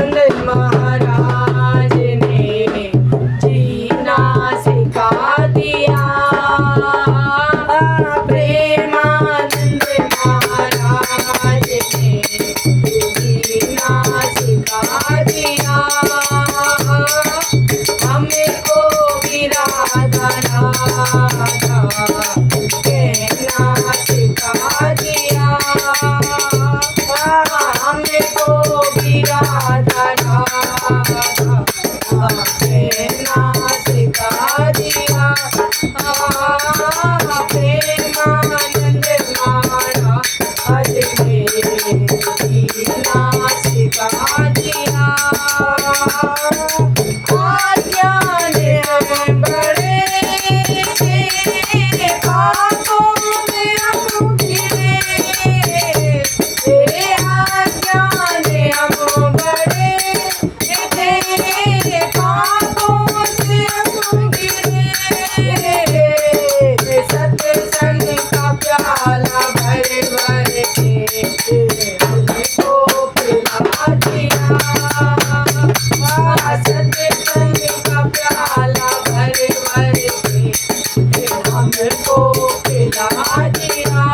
महाराज ने जीना सिखा दिया। प्रेमानंद महाराज ने जीना सिखा दिया। हमको भी राधा राधा कहना सिखा दिया। हमको भी राधा राधा कहना सिखा दिया। प्रेमानंद महाराज ने जीना सिखा दिया। आज्ञा ने हम बड़े तेरे बातों में हम गिरे। आज्ञा ने हम बड़े तेरे बातों से हम गिरे। सत्संग का प्याला भर भर के हमको पिला दिया। सत्संग का प्याला भर भर के हमको पिला दिया।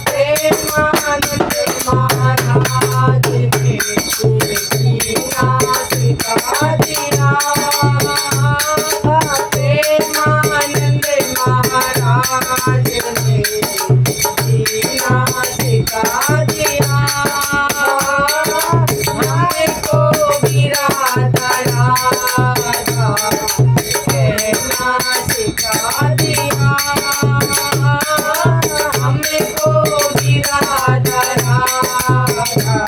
प्रेमानंद महाराज ने जीना सिखा दिया। प्रेमानंद महाराज ने जीना सिखा दिया। हमको भी राधा राधा कहना सिखा दिया। हमको भी राधा राधा